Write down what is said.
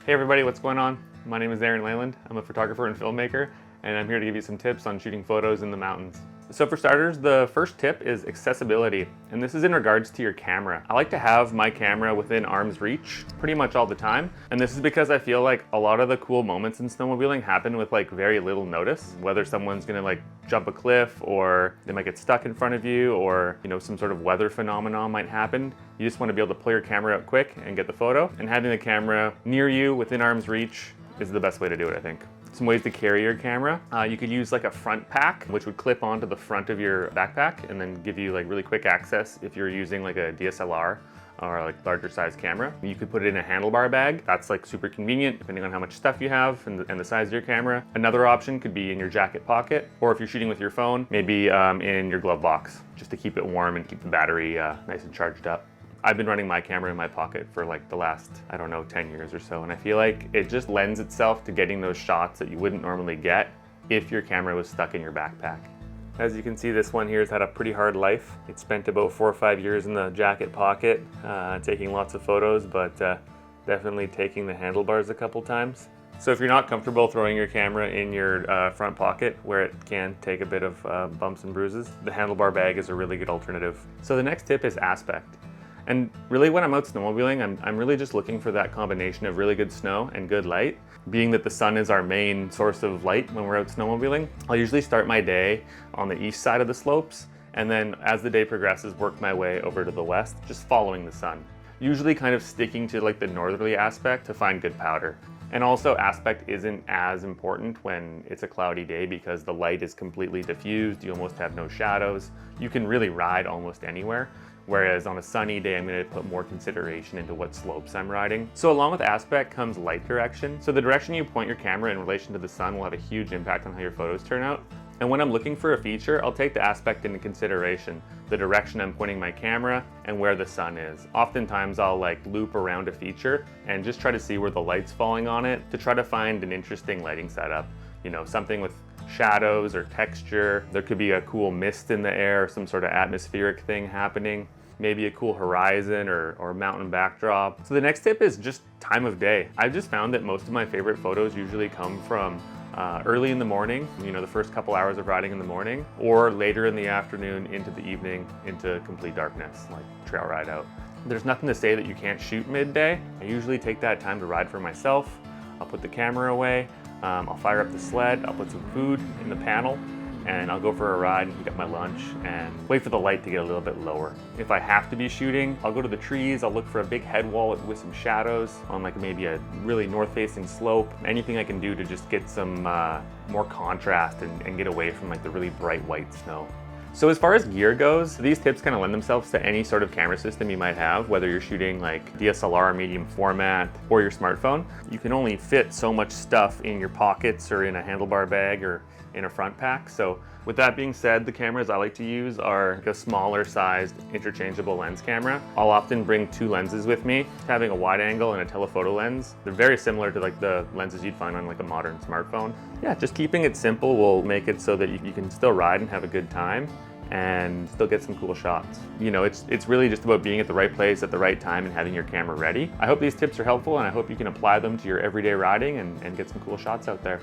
Hey everybody, what's going on? My name is Aaron Leyland. I'm a photographer and filmmaker, and I'm here to give you some tips on shooting photos in the mountains. So for starters, the first tip is accessibility, and this is in regards to your camera. I like to have my camera within arm's reach pretty much all the time, and this is because I feel like a lot of the cool moments in snowmobiling happen with like very little notice, whether someone's gonna like jump a cliff or they might get stuck in front of you, or some sort of weather phenomenon might happen. You just want to be able to pull your camera out quick and get the photo, and having the camera near you within arm's reach is the best way to do it, I think. Some ways to carry your camera. You could use like a front pack, which would clip onto the front of your backpack and then give you like really quick access if you're using like a DSLR or like larger size camera. You could put it in a handlebar bag. That's like super convenient depending on how much stuff you have and the size of your camera. Another option could be in your jacket pocket, or if you're shooting with your phone, maybe in your glove box, just to keep it warm and keep the battery nice and charged up. I've been running my camera in my pocket for like the last, 10 years or so, and I feel like it just lends itself to getting those shots that you wouldn't normally get if your camera was stuck in your backpack. As you can see, this one here has had a pretty hard life. It spent about 4 or 5 years in the jacket pocket, taking lots of photos, but definitely taking the handlebars a couple times. So if you're not comfortable throwing your camera in your front pocket, where it can take a bit of bumps and bruises, the handlebar bag is a really good alternative. So the next tip is aspect. And really when I'm out snowmobiling, I'm really just looking for that combination of really good snow and good light. Being that the sun is our main source of light when we're out snowmobiling, I'll usually start my day on the east side of the slopes, and then as the day progresses, work my way over to the west, just following the sun. Usually kind of sticking to like the northerly aspect to find good powder. And also aspect isn't as important when it's a cloudy day because the light is completely diffused, you almost have no shadows. You can really ride almost anywhere. Whereas on a sunny day, I'm going to put more consideration into what slopes I'm riding. So along with aspect comes light direction. So the direction you point your camera in relation to the sun will have a huge impact on how your photos turn out. And when I'm looking for a feature, I'll take the aspect into consideration, the direction I'm pointing my camera and where the sun is. Oftentimes I'll like loop around a feature and just try to see where the light's falling on it to try to find an interesting lighting setup. Something with shadows or texture. There could be a cool mist in the air, some sort of atmospheric thing happening. Maybe a cool horizon or mountain backdrop. So the next tip is just time of day. I've just found that most of my favorite photos usually come from early in the morning, the first couple hours of riding in the morning, or later in the afternoon into the evening into complete darkness, like trail ride out. There's nothing to say that you can't shoot midday. I usually take that time to ride for myself. I'll put the camera away, I'll fire up the sled, I'll put some food in the panel, and I'll go for a ride and heat up my lunch and wait for the light to get a little bit lower. If I have to be shooting, I'll go to the trees, I'll look for a big head wall with some shadows on like maybe a really north-facing slope. Anything I can do to just get some more contrast and get away from like the really bright white snow. So as far as gear goes, these tips kind of lend themselves to any sort of camera system you might have, whether you're shooting like DSLR medium format or your smartphone. You can only fit so much stuff in your pockets or in a handlebar bag or in a front pack. So with that being said, the cameras I like to use are like a smaller sized interchangeable lens camera. I'll often bring 2 lenses with me, having a wide angle and a telephoto lens. They're very similar to like the lenses you'd find on like a modern smartphone. Yeah, just keeping it simple will make it so that you can still ride and have a good time and still get some cool shots. It's really just about being at the right place at the right time and having your camera ready. I hope these tips are helpful, and I hope you can apply them to your everyday riding and get some cool shots out there.